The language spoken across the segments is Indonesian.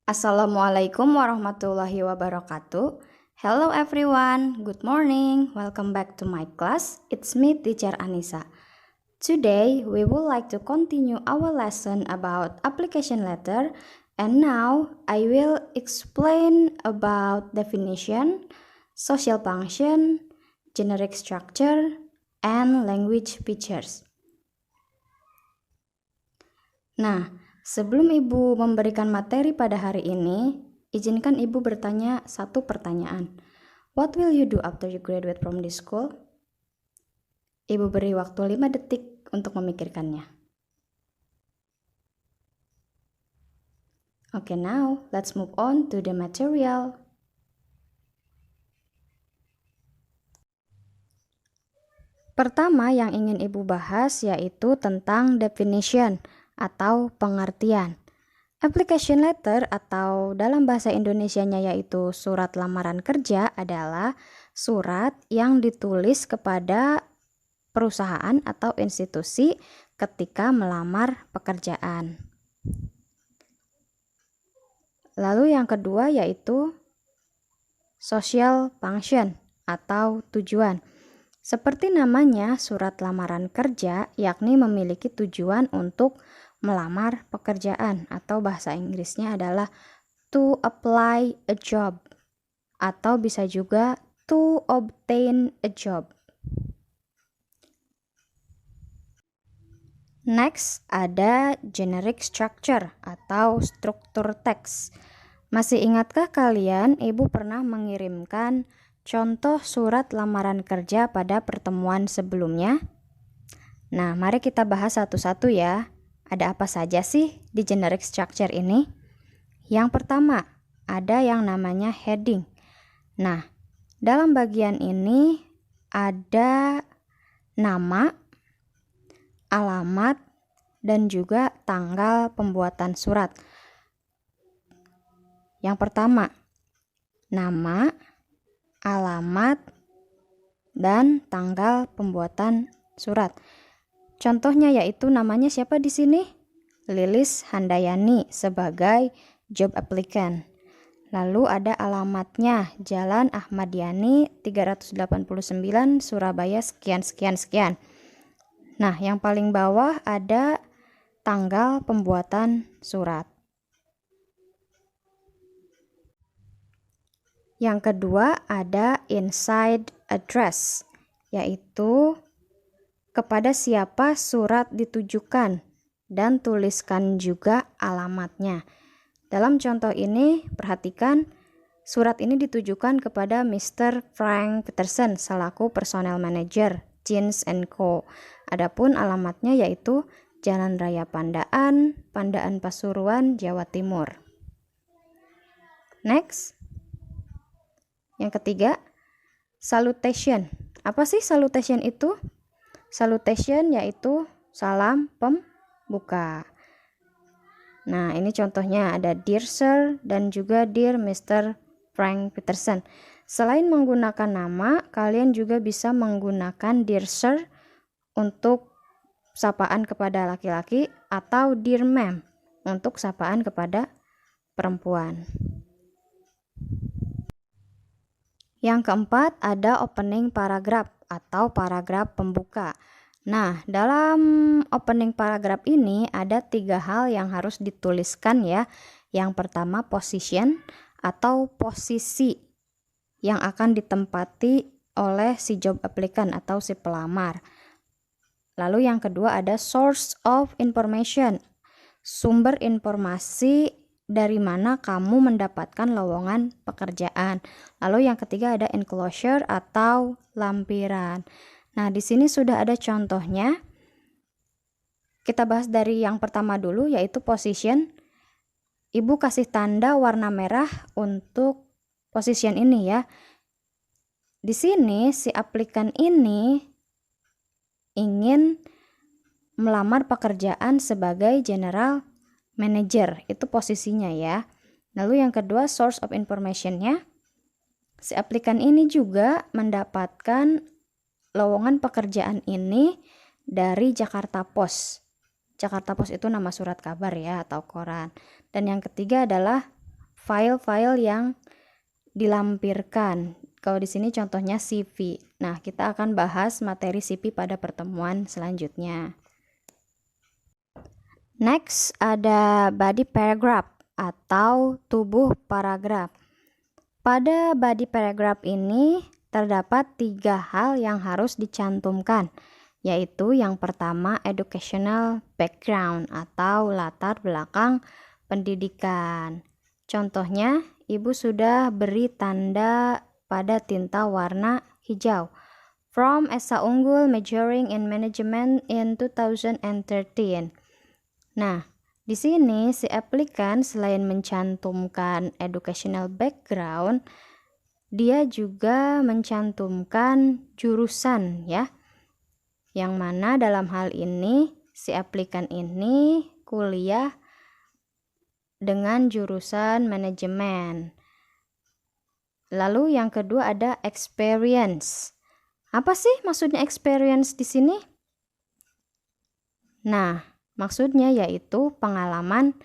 Assalamualaikum warahmatullahi wabarakatuh. Hello everyone, good morning. Welcome back to my class. It's me, Teacher Anissa. Today, we would like to continue our lesson about application letter. And now, I will explain about definition, social function, generic structure, and language features. Nah, sebelum Ibu memberikan materi pada hari ini, izinkan Ibu bertanya satu pertanyaan. What will you do after you graduate from this school? Ibu beri waktu 5 detik untuk memikirkannya. Okay, now let's move on to the material. Pertama yang ingin Ibu bahas yaitu tentang definition atau pengertian. Application letter atau dalam bahasa Indonesianya yaitu surat lamaran kerja adalah surat yang ditulis kepada perusahaan atau institusi ketika melamar pekerjaan. Lalu yang kedua yaitu social function atau tujuan. Seperti namanya, surat lamaran kerja yakni memiliki tujuan untuk melamar pekerjaan atau bahasa Inggrisnya adalah to apply a job atau bisa juga to obtain a job. Next, ada generic structure atau struktur teks. Masih ingatkah kalian Ibu pernah mengirimkan contoh surat lamaran kerja pada pertemuan sebelumnya? Nah, mari kita bahas satu-satu ya. Ada apa saja sih di generic structure ini? Yang pertama, ada yang namanya heading. Nah, dalam bagian ini ada nama, alamat, dan juga tanggal pembuatan surat. Yang pertama, nama, alamat, dan tanggal pembuatan surat. Contohnya yaitu namanya siapa di sini? Lilis Handayani sebagai job applicant. Lalu ada alamatnya, Jalan Ahmad Yani 389 Surabaya sekian. Nah, yang paling bawah ada tanggal pembuatan surat. Yang kedua ada inside address, yaitu kepada siapa surat ditujukan dan tuliskan juga alamatnya. Dalam contoh ini, perhatikan surat ini ditujukan kepada Mr. Frank Peterson selaku personel manager Jeans & Co. Adapun alamatnya yaitu Jalan Raya Pandaan, Pandaan Pasuruan, Jawa Timur. Next. Yang ketiga, salutation. Apa sih salutation itu? Salutation yaitu salam pembuka. Nah, ini contohnya ada Dear Sir dan juga Dear Mr. Frank Peterson. Selain menggunakan nama, kalian juga bisa menggunakan Dear Sir untuk sapaan kepada laki-laki atau Dear Ma'am untuk sapaan kepada perempuan. Yang keempat ada opening paragraph atau paragraf pembuka. Nah, dalam opening paragraph ini ada 3 hal yang harus dituliskan ya. Yang pertama position atau posisi yang akan ditempati oleh si job applicant atau si pelamar. Lalu yang kedua ada source of information, sumber informasi dari mana kamu mendapatkan lowongan pekerjaan. Lalu yang ketiga ada enclosure atau lampiran. Nah, di sini sudah ada contohnya. Kita bahas dari yang pertama dulu yaitu position. Ibu kasih tanda warna merah untuk position ini ya. Di sini si aplikan ini ingin melamar pekerjaan sebagai general manager, itu posisinya ya. Lalu yang kedua source of information-nya, si aplikan ini juga mendapatkan lowongan pekerjaan ini dari Jakarta Post. Jakarta Post itu nama surat kabar ya atau koran. Dan yang ketiga adalah file-file yang dilampirkan. Kalau di sini contohnya CV. Nah, kita akan bahas materi CV pada pertemuan selanjutnya. Next, ada body paragraph atau tubuh paragraf. Pada body paragraph ini terdapat 3 hal yang harus dicantumkan, yaitu yang pertama educational background atau latar belakang pendidikan. Contohnya, Ibu sudah beri tanda pada tinta warna hijau. From Esa Unggul majoring in management in 2013. Nah, di sini si aplikan selain mencantumkan educational background, dia juga mencantumkan jurusan ya. Yang mana dalam hal ini si aplikan ini kuliah dengan jurusan manajemen. Lalu yang kedua ada experience. Apa sih maksudnya experience di sini? Nah, maksudnya yaitu pengalaman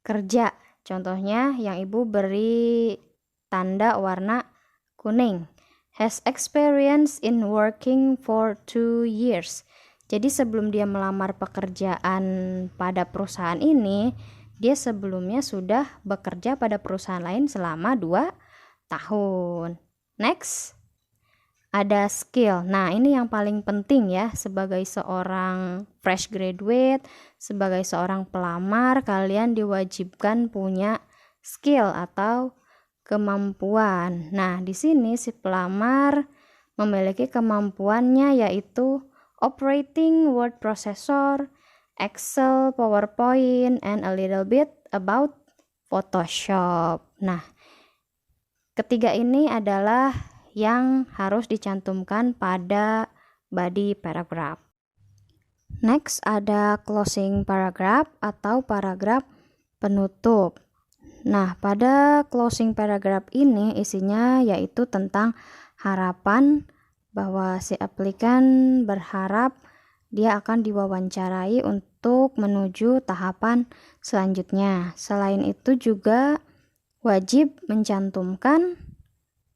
kerja. Contohnya yang Ibu beri tanda warna kuning. Has experience in working for 2 years. Jadi sebelum dia melamar pekerjaan pada perusahaan ini, dia sebelumnya sudah bekerja pada perusahaan lain selama 2 tahun. Next. Ada skill. Nah, ini yang paling penting ya, sebagai seorang fresh graduate, sebagai seorang pelamar, kalian diwajibkan punya skill atau kemampuan. Nah, di sini si pelamar memiliki kemampuannya yaitu operating word processor, Excel, PowerPoint, and a little bit about Photoshop. Nah, ketiga ini adalah yang harus dicantumkan pada body paragraph. Next ada closing paragraph atau paragraf penutup. Nah, pada closing paragraph ini isinya yaitu tentang harapan bahwa si aplikan berharap dia akan diwawancarai untuk menuju tahapan selanjutnya. Selain itu juga wajib mencantumkan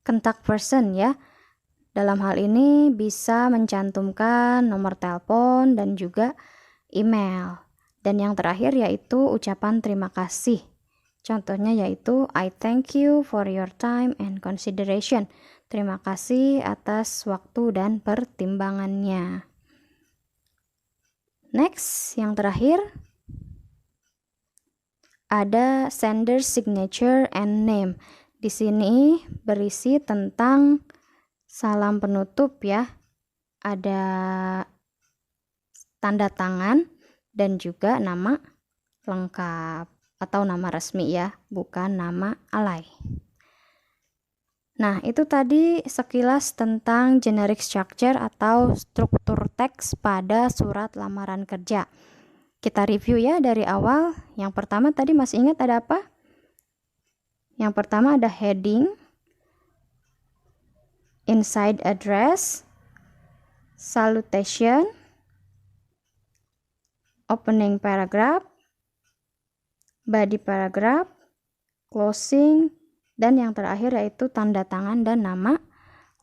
kontak person ya. Dalam hal ini bisa mencantumkan nomor telepon dan juga email. Dan yang terakhir yaitu ucapan terima kasih. Contohnya yaitu I thank you for your time and consideration. Terima kasih atas waktu dan pertimbangannya. Next, yang terakhir ada sender signature and name. Di sini berisi tentang salam penutup ya. Ada tanda tangan dan juga nama lengkap atau nama resmi ya, bukan nama alay. Nah, itu tadi sekilas tentang generic structure atau struktur teks pada surat lamaran kerja. Kita review ya dari awal. Yang pertama tadi masih ingat ada apa? Yang pertama ada heading, inside address, salutation, opening paragraph, body paragraph, closing, dan yang terakhir yaitu tanda tangan dan nama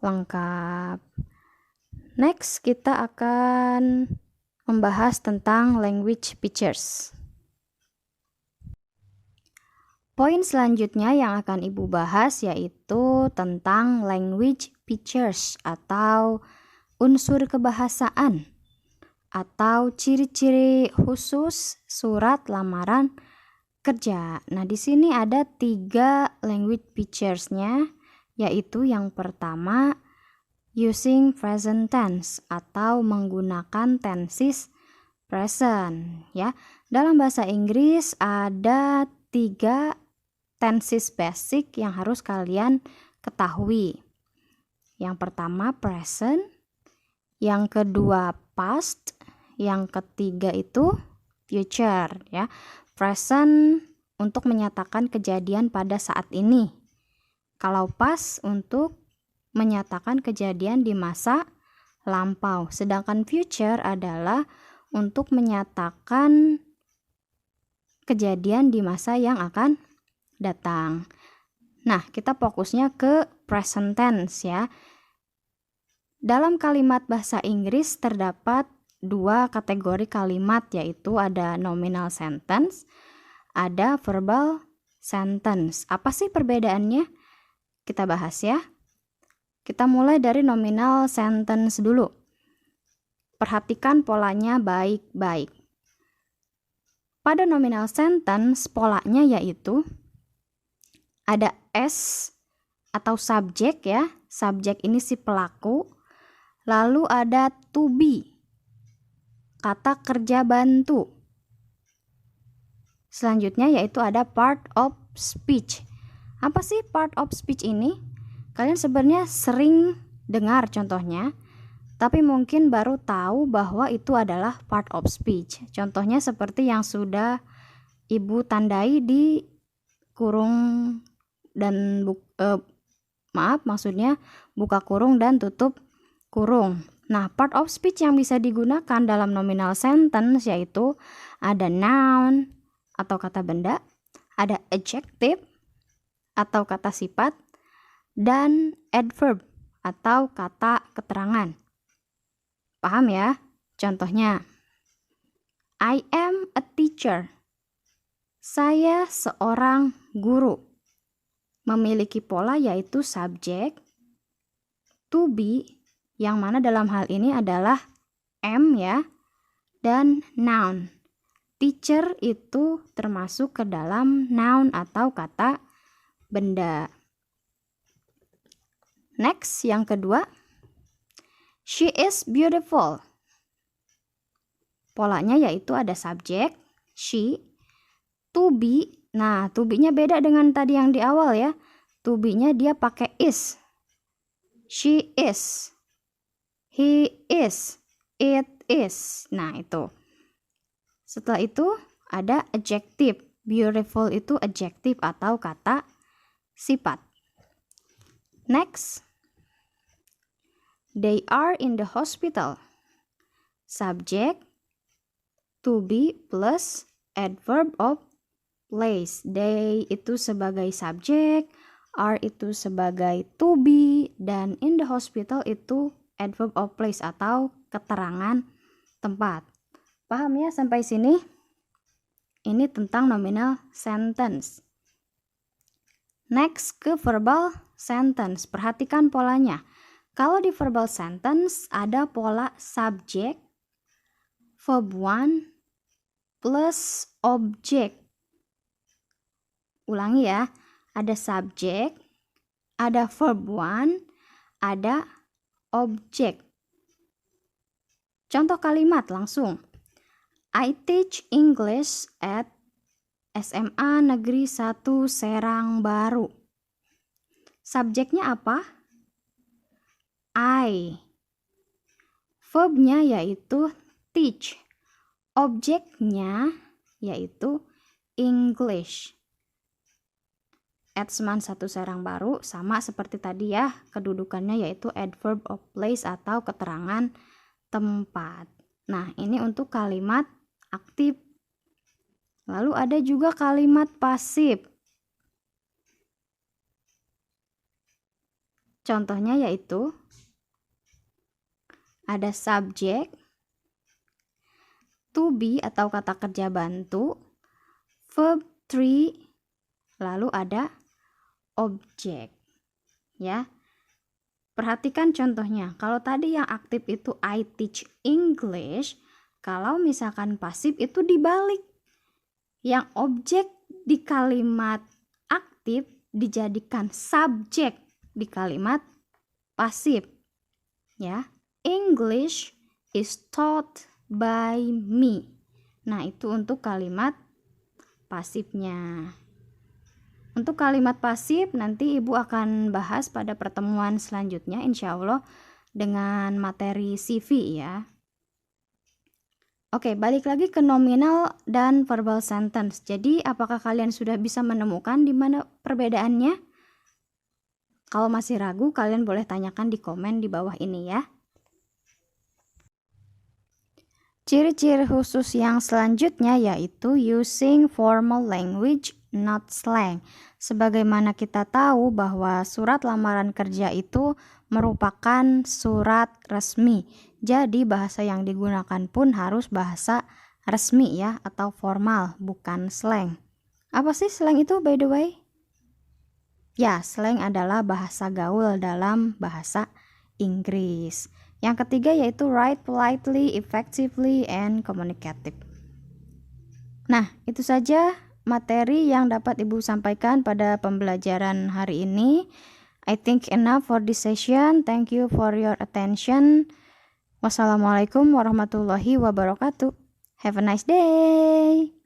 lengkap. Next, kita akan membahas tentang language features. Poin selanjutnya yang akan Ibu bahas yaitu tentang language features atau unsur kebahasaan atau ciri-ciri khusus surat lamaran kerja. Nah, di sini ada 3 language features-nya, yaitu yang pertama using present tense atau menggunakan tenses present ya. Dalam bahasa Inggris ada 3 tenses basic yang harus kalian ketahui. Yang pertama present, yang kedua past, yang ketiga itu future ya. Present untuk menyatakan kejadian pada saat ini. Kalau past untuk menyatakan kejadian di masa lampau. Sedangkan future adalah untuk menyatakan kejadian di masa yang akan datang. Nah, kita fokusnya ke present tense ya. Dalam kalimat bahasa Inggris terdapat dua kategori kalimat, yaitu ada nominal sentence, ada verbal sentence. Apa sih perbedaannya? Kita bahas ya. Kita mulai dari nominal sentence dulu. Perhatikan polanya baik-baik. Pada nominal sentence, polanya yaitu ada S atau subjek ya. Subjek ini si pelaku. Lalu ada to be, kata kerja bantu. Selanjutnya yaitu ada part of speech. Apa sih part of speech ini? Kalian sebenarnya sering dengar contohnya, tapi mungkin baru tahu bahwa itu adalah part of speech. Contohnya seperti yang sudah Ibu tandai di kurung dan maksudnya buka kurung dan tutup kurung. Nah, part of speech yang bisa digunakan dalam nominal sentence yaitu ada noun atau kata benda, ada adjective atau kata sifat, dan adverb atau kata keterangan. Paham ya? Contohnya, I am a teacher. Saya seorang guru. Memiliki pola yaitu subjek, to be, yang mana dalam hal ini adalah am ya, dan noun. Teacher itu termasuk ke dalam noun atau kata benda. Next, yang kedua, she is beautiful. Polanya yaitu ada subjek, she, to be. Nah, to be-nya beda dengan tadi yang di awal ya. To be-nya dia pakai is. She is, he is, it is. Nah, itu. Setelah itu ada adjective. Beautiful itu adjective atau kata sifat. Next, they are in the hospital. Subject, to be plus adverb of place. They itu sebagai subjek, are itu sebagai to be, dan in the hospital itu adverb of place atau keterangan tempat. Paham ya sampai sini? Ini tentang nominal sentence. Next ke verbal sentence. Perhatikan polanya. Kalau di verbal sentence ada pola subjek, verb 1 plus object. Ulangi ya, ada subjek, ada verb 1, ada objek. Contoh kalimat langsung. I teach English at SMA Negeri 1 Serang Baru. Subjeknya apa? I. Verbnya yaitu teach. Objeknya yaitu English. At SMA 1 Serang Baru sama seperti tadi ya, kedudukannya yaitu adverb of place atau keterangan tempat. Nah, ini untuk kalimat aktif. Lalu ada juga kalimat pasif. Contohnya yaitu ada subjek, to be atau kata kerja bantu, verb 3, lalu ada objek. Ya. Perhatikan contohnya. Kalau tadi yang aktif itu I teach English, kalau misalkan pasif itu dibalik. Yang objek di kalimat aktif dijadikan subjek di kalimat pasif. Ya. English is taught by me. Nah, itu untuk kalimat pasifnya. Untuk kalimat pasif nanti Ibu akan bahas pada pertemuan selanjutnya insya Allah dengan materi CV ya. Oke, balik lagi ke nominal dan verbal sentence. Jadi apakah kalian sudah bisa menemukan di mana perbedaannya? Kalau masih ragu, kalian boleh tanyakan di komen di bawah ini ya. Ciri-ciri khusus yang selanjutnya yaitu using formal language not slang. Sebagaimana kita tahu bahwa surat lamaran kerja itu merupakan surat resmi. Jadi bahasa yang digunakan pun harus bahasa resmi ya, atau formal, bukan slang. Apa sih slang itu by the way? Ya, slang adalah bahasa gaul dalam bahasa Inggris. Yang ketiga yaitu write politely, effectively, and communicative. Nah, itu saja materi yang dapat Ibu sampaikan pada pembelajaran hari ini. I think enough for this session. Thank you for your attention. Wassalamualaikum warahmatullahi wabarakatuh. Have a nice day.